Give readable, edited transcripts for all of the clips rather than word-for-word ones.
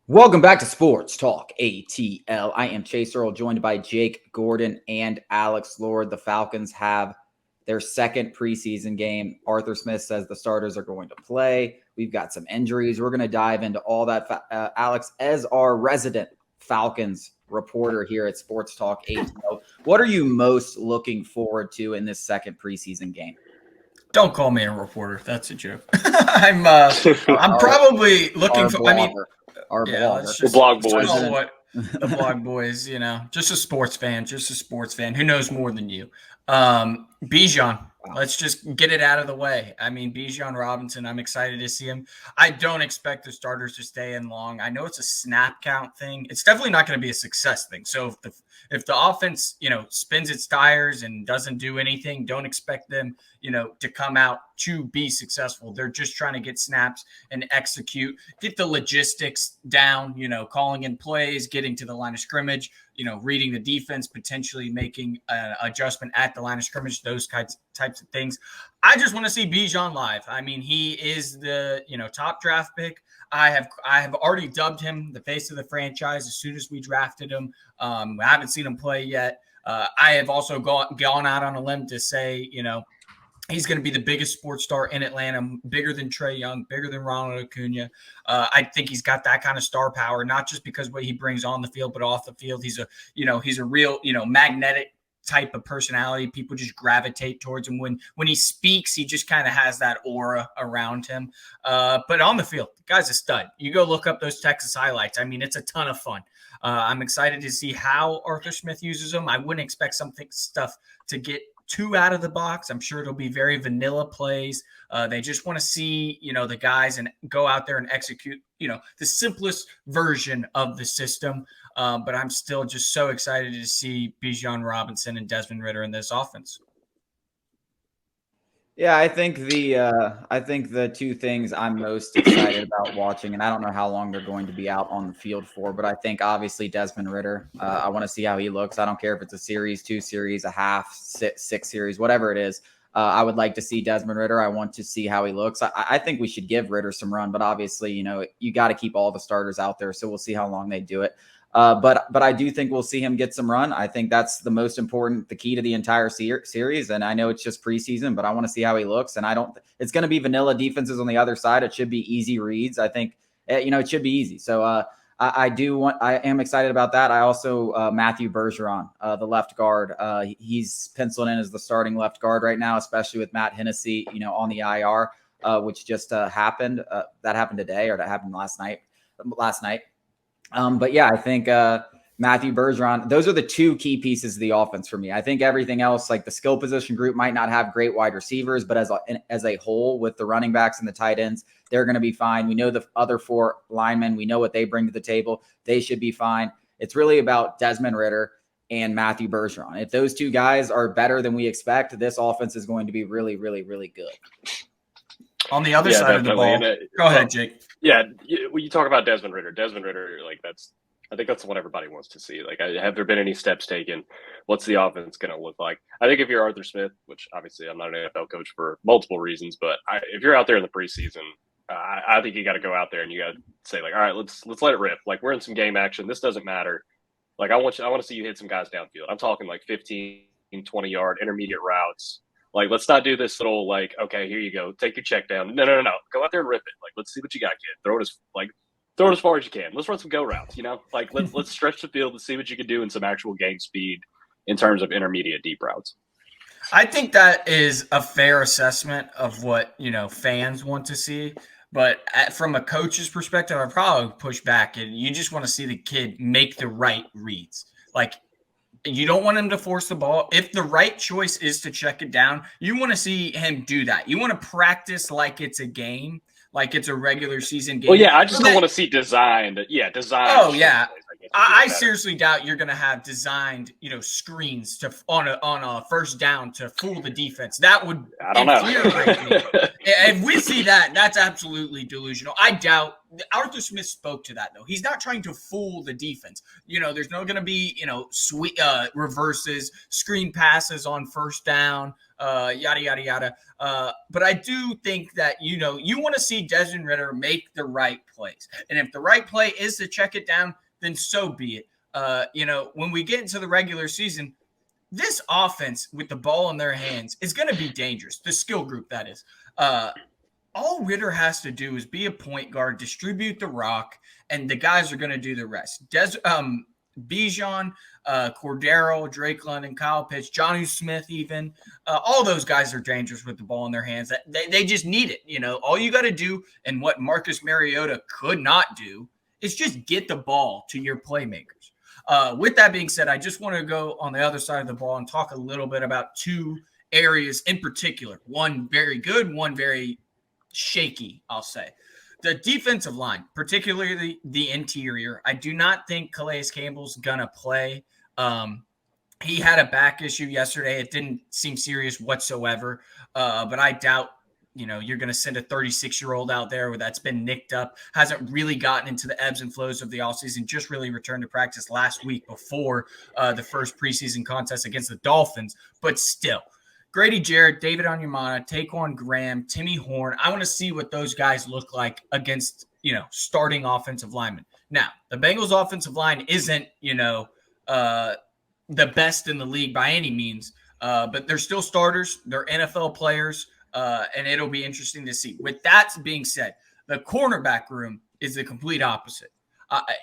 Welcome back to Sports Talk ATL. I am Chase Earl, joined by Jake Gordon and Alex Lord. The Falcons have their second preseason game. Arthur Smith says the starters are going to play. We've got some injuries. We're going to dive into all that. Alex, as our resident Falcons reporter here at Sports Talk ATL, what are you most looking forward to in this second preseason game? Don't call me a reporter. That's a joke. I'm probably looking for. The blog boys. The blog boys. Just a sports fan. Who knows more than you? Bijan. Wow. Let's just get it out of the way. I mean, Bijan Robinson, I'm excited to see him. I don't expect the starters to stay in long. I know it's a snap count thing. It's definitely not going to be a success thing. So if the offense, spins its tires and doesn't do anything, don't expect them, to come out to be successful. They're just trying to get snaps and execute, get the logistics down, calling in plays, getting to the line of scrimmage, reading the defense, potentially making an adjustment at the line of scrimmage, those types of things. I just want to see Bijan live. I mean, he is the, top draft pick. I have already dubbed him the face of the franchise as soon as we drafted him. I haven't seen him play yet. I have also gone out on a limb to say, he's going to be the biggest sports star in Atlanta, bigger than Trae Young, bigger than Ronald Acuna. I think he's got that kind of star power, not just because what he brings on the field, but off the field. He's a real, magnetic type of personality. People just gravitate towards him. When he speaks, he just kind of has that aura around him. But on the field, the guy's a stud. You go look up those Texas highlights. I mean, it's a ton of fun. I'm excited to see how Arthur Smith uses them. I wouldn't expect stuff to get too out of the box. I'm sure it'll be very vanilla plays. They just want to see, the guys and go out there and execute, the simplest version of the system. But I'm still just so excited to see Bijan Robinson and Desmond Ridder in this offense. Yeah, I think the two things I'm most excited about watching, and I don't know how long they're going to be out on the field for, but I think obviously Desmond Ridder. I want to see how he looks. I don't care if it's a series, 2 series, a half, six series, whatever it is. I would like to see Desmond Ridder. I want to see how he looks. I think we should give Ridder some run, but obviously, you got to keep all the starters out there. So we'll see how long they do it. But I do think we'll see him get some run. I think that's the most important, the key to the entire series. And I know it's just preseason, but I want to see how he looks. And it's going to be vanilla defenses on the other side. It should be easy reads. I think, it should be easy. So I am excited about that. I also, Matthew Bergeron, the left guard, he's penciled in as the starting left guard right now, especially with Matt Hennessy, on the IR, which just happened. That happened today, or that happened last night. But yeah, I think Matthew Bergeron, those are the two key pieces of the offense for me. I think everything else, like the skill position group, might not have great wide receivers, but as a whole, with the running backs and the tight ends, they're going to be fine. We know the other 4 linemen. We know what they bring to the table. They should be fine. It's really about Desmond Ridder and Matthew Bergeron. If those two guys are better than we expect, this offense is going to be really, really, really good. On the other side of the ball, go ahead, Jake. Yeah, when you talk about Desmond Ridder, I think that's what everybody wants to see. Like, have there been any steps taken? What's the offense going to look like? I think if you're Arthur Smith, which obviously I'm not an NFL coach for multiple reasons, but if you're out there in the preseason, I think you got to go out there and you got to say, like, all right, let's let it rip. Like, we're in some game action. This doesn't matter. Like, I want to see you hit some guys downfield. I'm talking like 15, 20-yard intermediate routes. Like, let's not do this little, like, okay, here you go, take your check down. No. Go out there and rip it. Like, let's see what you got, kid. Throw it as far as you can. Let's run some go routes, Like, let's stretch the field and see what you can do in some actual game speed in terms of intermediate deep routes. I think that is a fair assessment of what, fans want to see. But from a coach's perspective, I'd probably push back. And you just want to see the kid make the right reads. Like, you don't want him to force the ball. If the right choice is to check it down, you want to see him do that. You want to practice like it's a game, like it's a regular season game. Well, yeah, I just don't want to see design. Yeah, design. Oh, yeah. I seriously doubt you're going to have designed, screens to on a first down to fool the defense. That would infuriate me. If we see that, that's absolutely delusional. I doubt Arthur Smith spoke to that though. He's not trying to fool the defense. There's no going to be, sweet reverses, screen passes on first down, yada yada yada. But I do think that you want to see Desmond Ridder make the right plays, and if the right play is to check it down, then so be it. When we get into the regular season, this offense with the ball in their hands is going to be dangerous. The skill group, that is. All Ridder has to do is be a point guard, distribute the rock, and the guys are going to do the rest. Bijan, Cordero, Drake London, Kyle Pitts, Jonnu Smith, even all those guys are dangerous with the ball in their hands. They just need it. All you got to do, and what Marcus Mariota could not do, is just get the ball to your playmakers. With that being said, I just want to go on the other side of the ball and talk a little bit about two areas in particular. One very good, one very shaky, I'll say. The defensive line, particularly the interior. I do not think Calais Campbell's going to play. He had a back issue yesterday. It didn't seem serious whatsoever, but I doubt you're going to send a 36-year-old out there that's been nicked up, hasn't really gotten into the ebbs and flows of the offseason, just really returned to practice last week before the first preseason contest against the Dolphins. But still, Grady Jarrett, David Onyemata, Taquan Graham, Timmy Horn. I want to see what those guys look like against, starting offensive linemen. Now, the Bengals offensive line isn't, the best in the league by any means, but they're still starters. They're NFL players. And it'll be interesting to see. With that being said, the cornerback room is the complete opposite.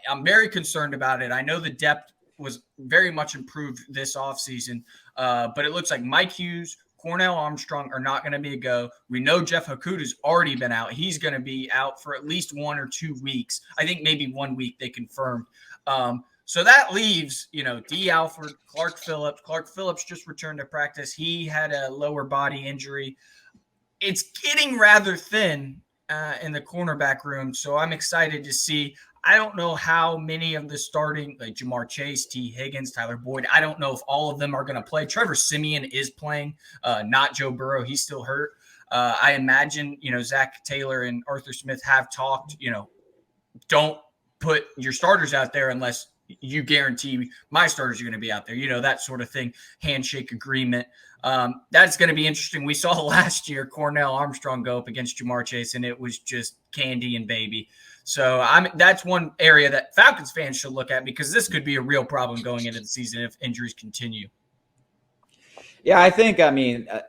I'm very concerned about it. I know the depth was very much improved this offseason, but it looks like Mike Hughes, Cornell Armstrong are not going to be a go. We know Jeff Hakuta's already been out. He's going to be out for at least 1 or 2 weeks. I think maybe 1 week they confirmed. So that leaves, D. Alford, Clark Phillips. Clark Phillips just returned to practice. He had a lower body injury. It's getting rather thin in the cornerback room, so I'm excited to see. I don't know how many of the starting, like Jamar Chase, T. Higgins, Tyler Boyd, I don't know if all of them are going to play. Trevor Siemian is playing, not Joe Burrow. He's still hurt. I imagine, Zach Taylor and Arthur Smith have talked, don't put your starters out there unless you guarantee my starters are going to be out there, that sort of thing, handshake agreement. That's going to be interesting. We saw last year Cornell Armstrong go up against Jamar Chase, and it was just candy and baby. So that's one area that Falcons fans should look at, because this could be a real problem going into the season if injuries continue. Yeah, I think,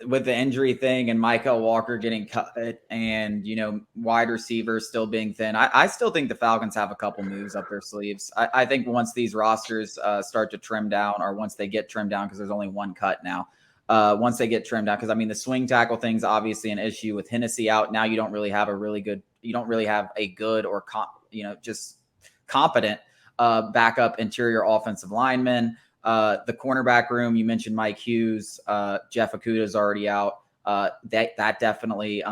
with the injury thing and Michael Walker getting cut and, wide receivers still being thin, I still think the Falcons have a couple moves up their sleeves. I think once these rosters start to trim down, or once they get trimmed down, because there's only one cut now, once they get trimmed down, because, the swing tackle thing's obviously an issue with Hennessy out. Now you don't really have a good or, just competent backup interior offensive lineman. The cornerback room, you mentioned Mike Hughes, Jeff Okudah is already out. That definitely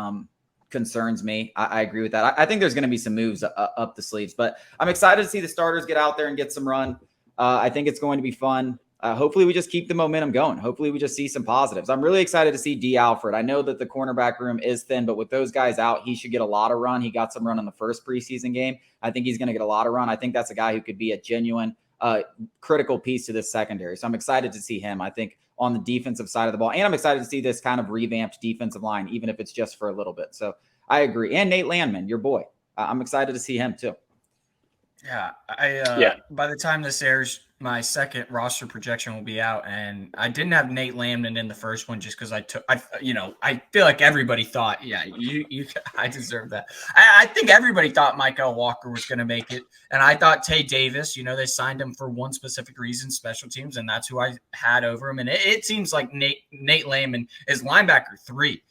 concerns me. I agree with that. I think there's going to be some moves up the sleeves, but I'm excited to see the starters get out there and get some run. I think it's going to be fun. Hopefully we just keep the momentum going. Hopefully we just see some positives. I'm really excited to see D. Alford. I know that the cornerback room is thin, but with those guys out, he should get a lot of run. He got some run in the first preseason game. I think he's going to get a lot of run. I think that's a guy who could be a genuine critical piece to this secondary. So I'm excited to see him, I think, on the defensive side of the ball. And I'm excited to see this kind of revamped defensive line, even if it's just for a little bit. So I agree. And Nate Landman, your boy. I'm excited to see him too. Yeah. By the time this airs, my second roster projection will be out, and I didn't have Nate Landman in the first one just because I feel like everybody thought, I deserve that. I think everybody thought Michael Walker was going to make it, and I thought Tay Davis. They signed him for one specific reason, special teams, and that's who I had over him. And it seems like Nate Landman is linebacker 3.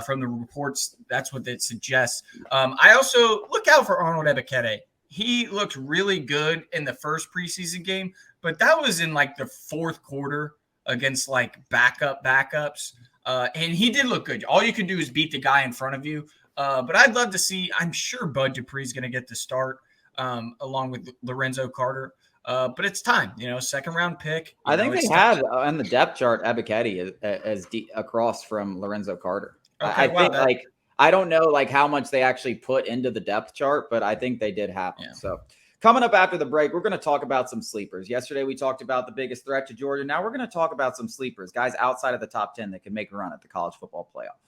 From the reports, that's what it suggests. I also look out for Arnold Ebiketie. He looked really good in the first preseason game, but that was in like the fourth quarter against like backups. And he did look good. All you can do is beat the guy in front of you. But I'd love to see, I'm sure Bud Dupree's going to get the start along with Lorenzo Carter. But it's time, second round pick. I think they have on the depth chart Ebiketie as across from Lorenzo Carter. Okay, I think I don't know how much they actually put into the depth chart, but I think they did have them. Yeah. So coming up after the break, we're going to talk about some sleepers. Yesterday we talked about the biggest threat to Georgia. Now we're going to talk about some sleepers, guys outside of the top 10 that can make a run at the college football playoff.